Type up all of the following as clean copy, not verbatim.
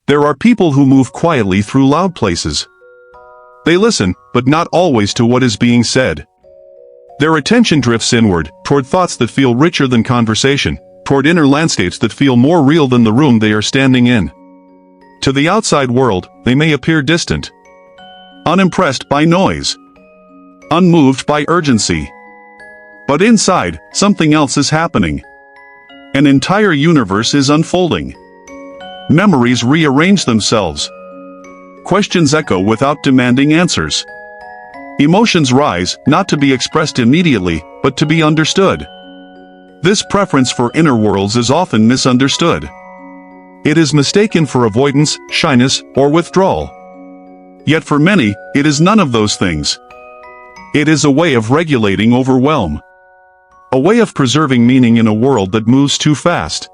There are people who move quietly through loud places. They listen, but not always to what is being said. Their attention drifts inward, toward thoughts that feel richer than conversation, toward inner landscapes that feel more real than the room they are standing in. To the outside world, they may appear distant, unimpressed by noise, unmoved by urgency. But inside, something else is happening. An entire universe is unfolding. Memories rearrange themselves. Questions echo without demanding answers. Emotions rise, not to be expressed immediately, but to be understood. This preference for inner worlds is often misunderstood. It is mistaken for avoidance, shyness, or withdrawal. Yet for many, it is none of those things. It is a way of regulating overwhelm. A way of preserving meaning in a world that moves too fast.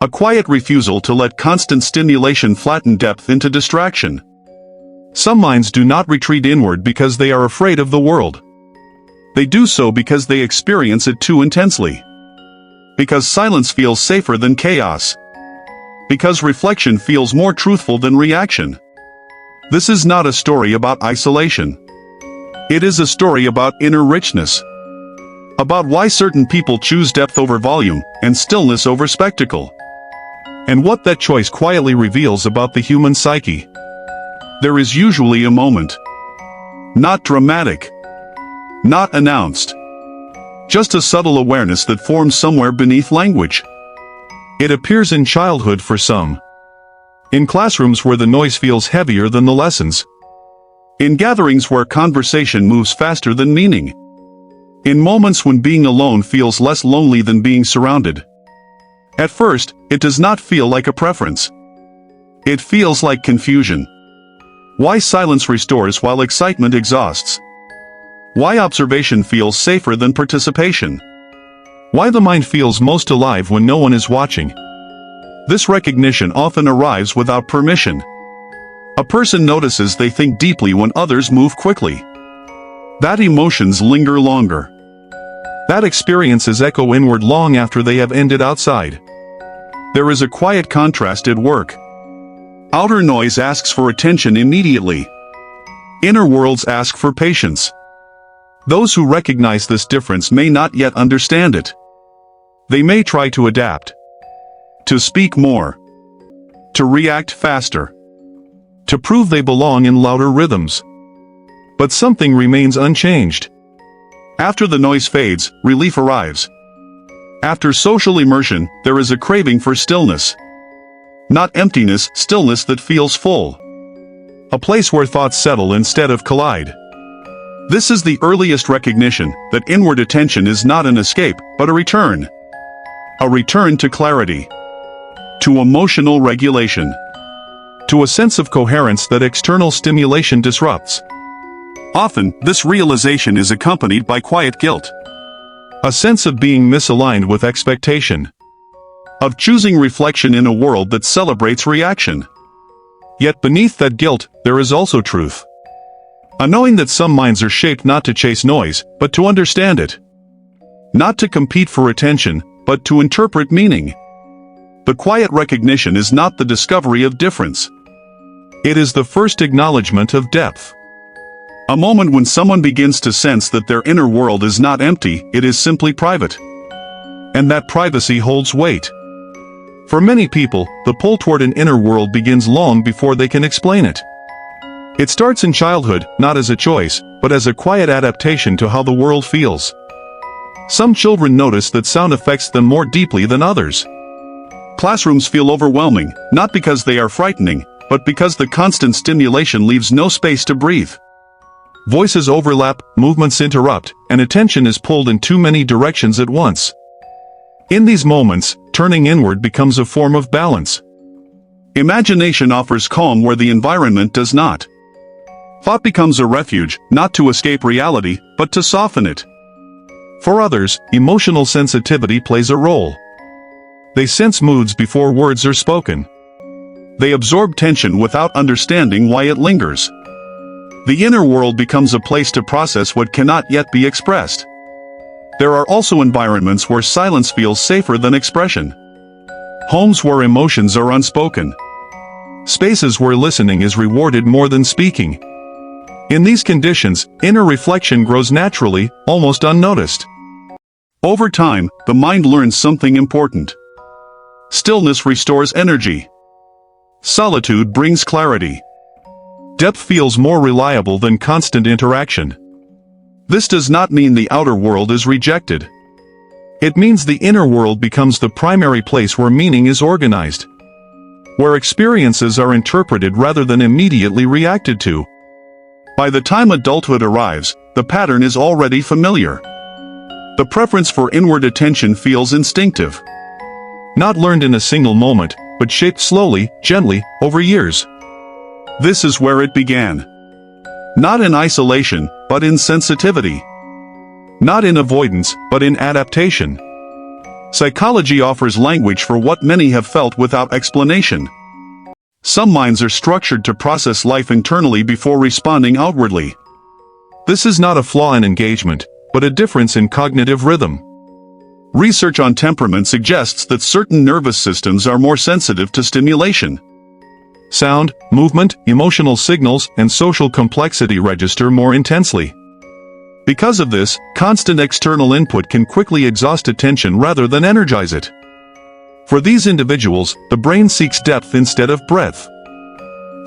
A quiet refusal to let constant stimulation flatten depth into distraction. Some minds do not retreat inward because they are afraid of the world. They do so because they experience it too intensely. Because silence feels safer than chaos. Because reflection feels more truthful than reaction. This is not a story about isolation. It is a story about inner richness. About why certain people choose depth over volume, and stillness over spectacle. And what that choice quietly reveals about the human psyche. There is usually a moment. Not dramatic. Not announced. Just a subtle awareness that forms somewhere beneath language. It appears in childhood for some. In classrooms where the noise feels heavier than the lessons. In gatherings where conversation moves faster than meaning. In moments when being alone feels less lonely than being surrounded. At first, it does not feel like a preference. It feels like confusion. Why silence restores while excitement exhausts. Why observation feels safer than participation. Why the mind feels most alive when no one is watching. This recognition often arrives without permission. A person notices they think deeply when others move quickly. That emotions linger longer. That experiences echo inward long after they have ended outside. There is a quiet contrast at work. Outer noise asks for attention immediately. Inner worlds ask for patience. Those who recognize this difference may not yet understand it. They may try to adapt. To speak more. To react faster. To prove they belong in louder rhythms. But something remains unchanged. After the noise fades, relief arrives. After social immersion, there is a craving for stillness. Not emptiness, stillness that feels full. A place where thoughts settle instead of collide. This is the earliest recognition that inward attention is not an escape, but a return. A return to clarity. To emotional regulation. To a sense of coherence that external stimulation disrupts. Often, this realization is accompanied by quiet guilt. A sense of being misaligned with expectation. Of choosing reflection in a world that celebrates reaction. Yet beneath that guilt, there is also truth. A knowing that some minds are shaped not to chase noise, but to understand it. Not to compete for attention, but to interpret meaning. The quiet recognition is not the discovery of difference. It is the first acknowledgement of depth. A moment when someone begins to sense that their inner world is not empty, it is simply private. And that privacy holds weight. For many people, the pull toward an inner world begins long before they can explain it. It starts in childhood, not as a choice, but as a quiet adaptation to how the world feels. Some children notice that sound affects them more deeply than others. Classrooms feel overwhelming, not because they are frightening, but because the constant stimulation leaves no space to breathe. Voices overlap, movements interrupt, and attention is pulled in too many directions at once. In these moments, turning inward becomes a form of balance. Imagination offers calm where the environment does not. Thought becomes a refuge, not to escape reality, but to soften it. For others, emotional sensitivity plays a role. They sense moods before words are spoken. They absorb tension without understanding why it lingers. The inner world becomes a place to process what cannot yet be expressed. There are also environments where silence feels safer than expression. Homes where emotions are unspoken. spaces where listening is rewarded more than speaking. In these conditions, inner reflection grows naturally, almost unnoticed. Over time, the mind learns something important. Stillness restores energy. Solitude brings clarity. Depth feels more reliable than constant interaction. This does not mean the outer world is rejected. It means the inner world becomes the primary place where meaning is organized, where experiences are interpreted rather than immediately reacted to. By the time adulthood arrives, the pattern is already familiar. The preference for inward attention feels instinctive. Not learned in a single moment, but shaped slowly, gently, over years. This is where it began. Not in isolation, but in sensitivity. Not in avoidance, but in adaptation. Psychology offers language for what many have felt without explanation. Some minds are structured to process life internally before responding outwardly. This is not a flaw in engagement, but a difference in cognitive rhythm. Research on temperament suggests that certain nervous systems are more sensitive to stimulation. Sound, movement, emotional signals, and social complexity register more intensely. Because of this, constant external input can quickly exhaust attention rather than energize it. For these individuals, the brain seeks depth instead of breadth.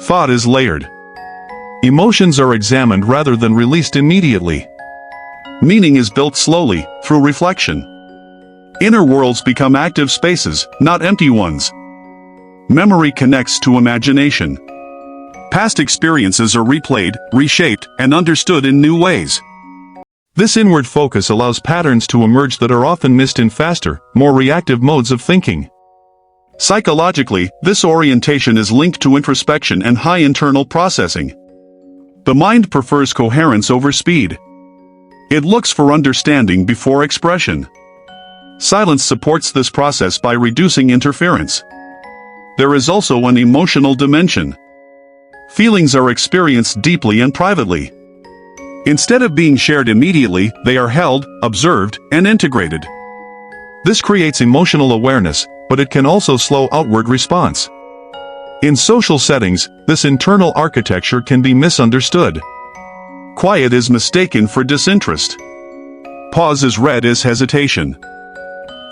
Thought is layered. Emotions are examined rather than released immediately. Meaning is built slowly, through reflection. Inner worlds become active spaces, not empty ones. Memory connects to imagination. Past experiences are replayed, reshaped, and understood in new ways. This inward focus allows patterns to emerge that are often missed in faster, more reactive modes of thinking. Psychologically, this orientation is linked to introspection and high internal processing. The mind prefers coherence over speed. It looks for understanding before expression. Silence supports this process by reducing interference. There is also an emotional dimension. Feelings are experienced deeply and privately. Instead of being shared immediately, they are held, observed, and integrated. This creates emotional awareness, but it can also slow outward response. In social settings, this internal architecture can be misunderstood. Quiet is mistaken for disinterest. Pause is read as hesitation.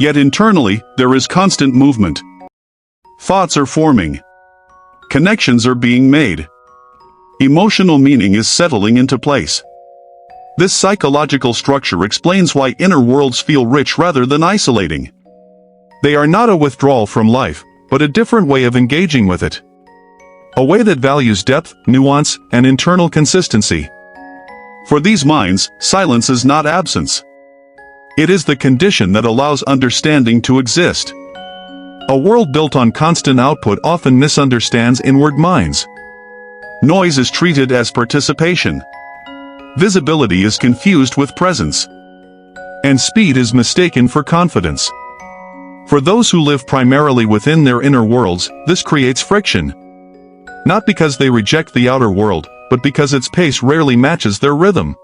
Yet internally, there is constant movement. Thoughts are forming. Connections are being made. Emotional meaning is settling into place. This psychological structure explains why inner worlds feel rich rather than isolating. They are not a withdrawal from life, but a different way of engaging with it. A way that values depth, nuance, and internal consistency. For these minds, silence is not absence. It is the condition that allows understanding to exist. A world built on constant output often misunderstands inward minds. Noise is treated as participation. Visibility is confused with presence. And speed is mistaken for confidence. For those who live primarily within their inner worlds, this creates friction. Not because they reject the outer world, but because its pace rarely matches their rhythm.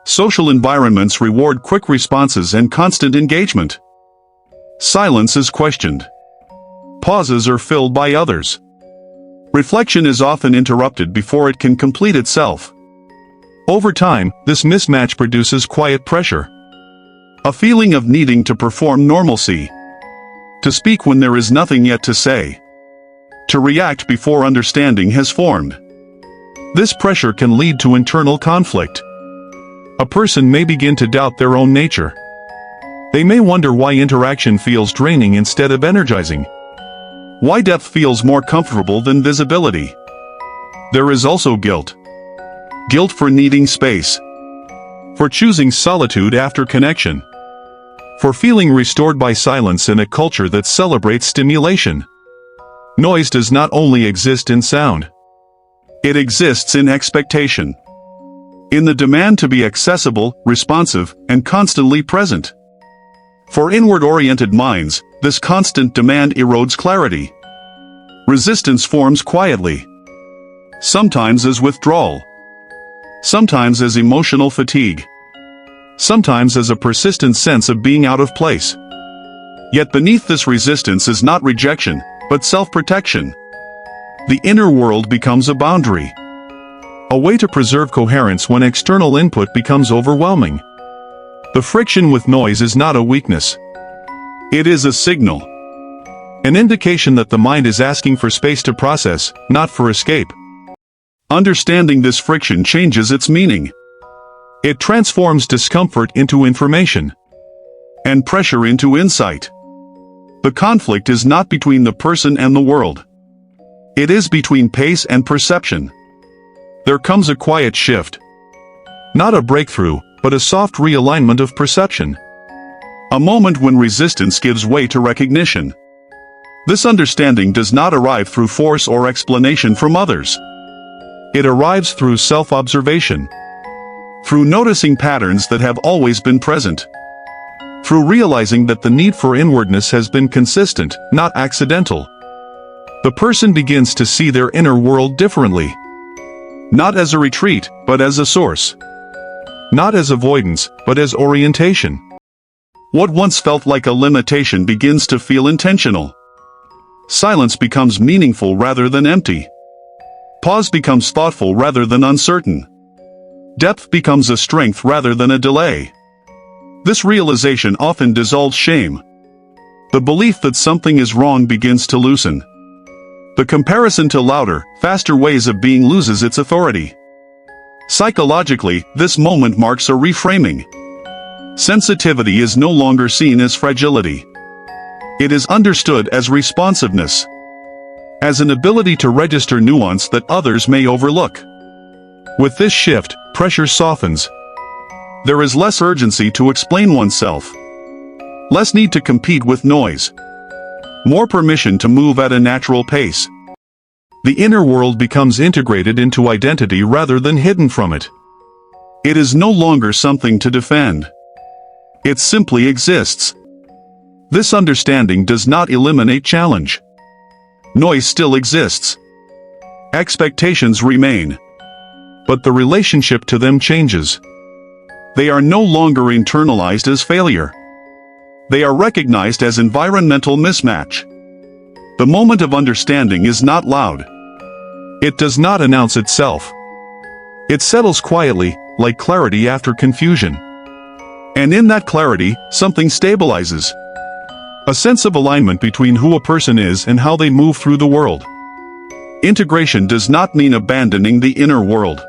Social environments reward quick responses and constant engagement. Silence is questioned. Pauses are filled by others. Reflection is often interrupted before it can complete itself. Over time, this mismatch produces quiet pressure. A feeling of needing to perform normalcy. To speak when there is nothing yet to say. To react before understanding has formed. This pressure can lead to internal conflict. A person may begin to doubt their own nature. They may wonder why interaction feels draining instead of energizing. Why depth feels more comfortable than visibility. There is also guilt. Guilt for needing space. For choosing solitude after connection. For feeling restored by silence in a culture that celebrates stimulation. Noise does not only exist in sound. It exists in expectation. In the demand to be accessible, responsive, and constantly present. For inward-oriented minds, this constant demand erodes clarity. Resistance forms quietly. Sometimes as withdrawal. Sometimes as emotional fatigue. Sometimes as a persistent sense of being out of place. Yet beneath this resistance is not rejection, but self-protection. The inner world becomes a boundary. A way to preserve coherence when external input becomes overwhelming. The friction with noise is not a weakness. It is a signal. An indication that the mind is asking for space to process, not for escape. Understanding this friction changes its meaning. It transforms discomfort into information, and pressure into insight. The conflict is not between the person and the world. It is between pace and perception. There comes a quiet shift. Not a breakthrough, but a soft realignment of perception. A moment when resistance gives way to recognition. This understanding does not arrive through force or explanation from others. It arrives through self-observation. Through noticing patterns that have always been present. Through realizing that the need for inwardness has been consistent, not accidental. The person begins to see their inner world differently. Not as a retreat, but as a source. Not as avoidance, but as orientation. What once felt like a limitation begins to feel intentional. Silence becomes meaningful rather than empty. Pause becomes thoughtful rather than uncertain. Depth becomes a strength rather than a delay. This realization often dissolves shame. The belief that something is wrong begins to loosen. The comparison to louder, faster ways of being loses its authority. Psychologically, this moment marks a reframing. Sensitivity is no longer seen as fragility. It is understood as responsiveness. As an ability to register nuance that others may overlook. With this shift, pressure softens. There is less urgency to explain oneself. Less need to compete with noise. More permission to move at a natural pace. The inner world becomes integrated into identity rather than hidden from it. It is no longer something to defend. It simply exists. This understanding does not eliminate challenge. Noise still exists. Expectations remain. But the relationship to them changes. They are no longer internalized as failure. They are recognized as environmental mismatch. The moment of understanding is not loud. It does not announce itself. It settles quietly, like clarity after confusion. And in that clarity, something stabilizes. A sense of alignment between who a person is and how they move through the world. Integration does not mean abandoning the inner world.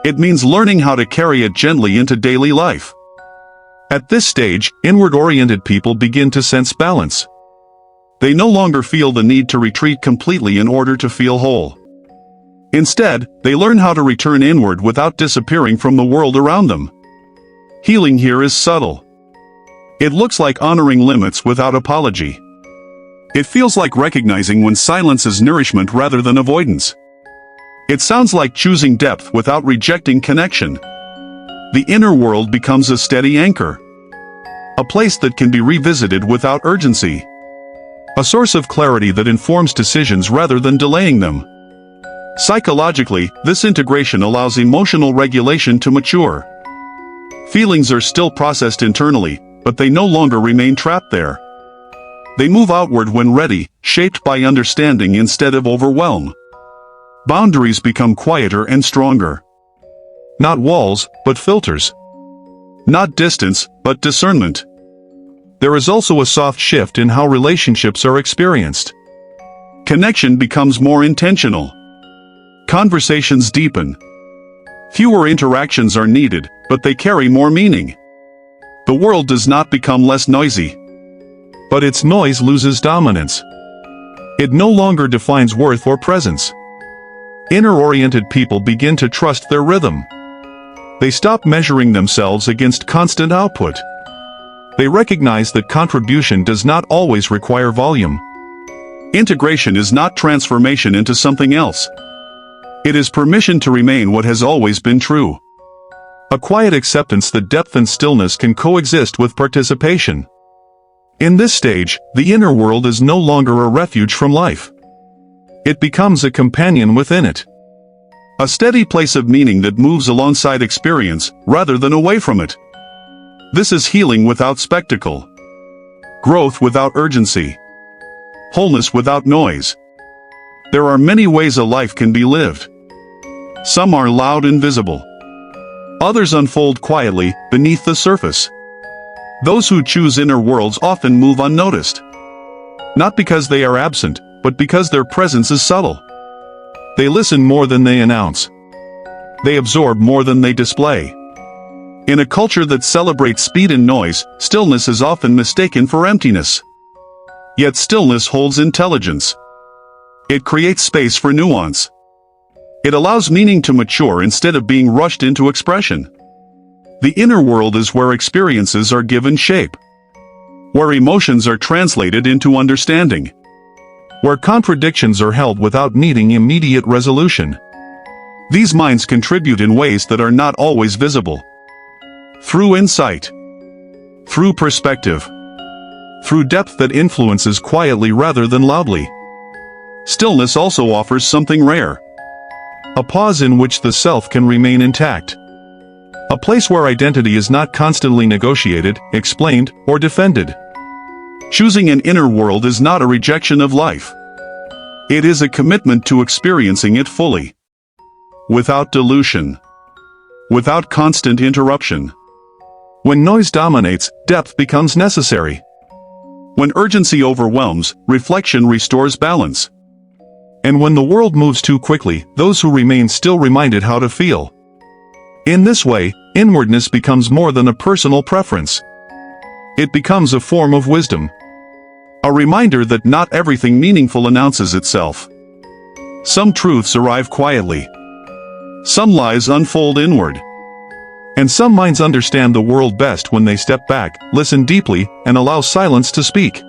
It means learning how to carry it gently into daily life. At this stage, inward-oriented people begin to sense balance. They no longer feel the need to retreat completely in order to feel whole. Instead, they learn how to return inward without disappearing from the world around them. Healing here is subtle. It looks like honoring limits without apology. It feels like recognizing when silence is nourishment rather than avoidance. It sounds like choosing depth without rejecting connection. The inner world becomes a steady anchor. A place that can be revisited without urgency. A source of clarity that informs decisions rather than delaying them. Psychologically, this integration allows emotional regulation to mature. Feelings are still processed internally, but they no longer remain trapped there. They move outward when ready, shaped by understanding instead of overwhelm. Boundaries become quieter and stronger. Not walls, but filters. Not distance, but discernment. There is also a soft shift in how relationships are experienced. Connection becomes more intentional. Conversations deepen. Fewer interactions are needed, but they carry more meaning. The world does not become less noisy. But its noise loses dominance. It no longer defines worth or presence. Inner-oriented people begin to trust their rhythm. They stop measuring themselves against constant output. They recognize that contribution does not always require volume. Integration is not transformation into something else. It is permission to remain what has always been true. A quiet acceptance that depth and stillness can coexist with participation. In this stage, the inner world is no longer a refuge from life. It becomes a companion within it. A steady place of meaning that moves alongside experience, rather than away from it. This is healing without spectacle. Growth without urgency. Wholeness without noise. There are many ways a life can be lived. Some are loud and visible. Others unfold quietly, beneath the surface. Those who choose inner worlds often move unnoticed. Not because they are absent, but because their presence is subtle. They listen more than they announce. They absorb more than they display. In a culture that celebrates speed and noise, stillness is often mistaken for emptiness. Yet stillness holds intelligence. It creates space for nuance. It allows meaning to mature instead of being rushed into expression. The inner world is where experiences are given shape. Where emotions are translated into understanding. Where contradictions are held without needing immediate resolution. These minds contribute in ways that are not always visible. Through insight. Through perspective. Through depth that influences quietly rather than loudly. Stillness also offers something rare. A pause in which the self can remain intact. A place where identity is not constantly negotiated, explained, or defended. Choosing an inner world is not a rejection of life. It is a commitment to experiencing it fully. Without dilution. Without constant interruption. When noise dominates, depth becomes necessary. When urgency overwhelms, reflection restores balance. And when the world moves too quickly, those who remain still reminded how to feel. In this way, inwardness becomes more than a personal preference. It becomes a form of wisdom. A reminder that not everything meaningful announces itself. Some truths arrive quietly. Some lies unfold inward. And some minds understand the world best when they step back, listen deeply, and allow silence to speak.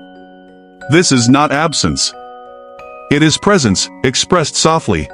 This is not absence. It is presence, expressed softly.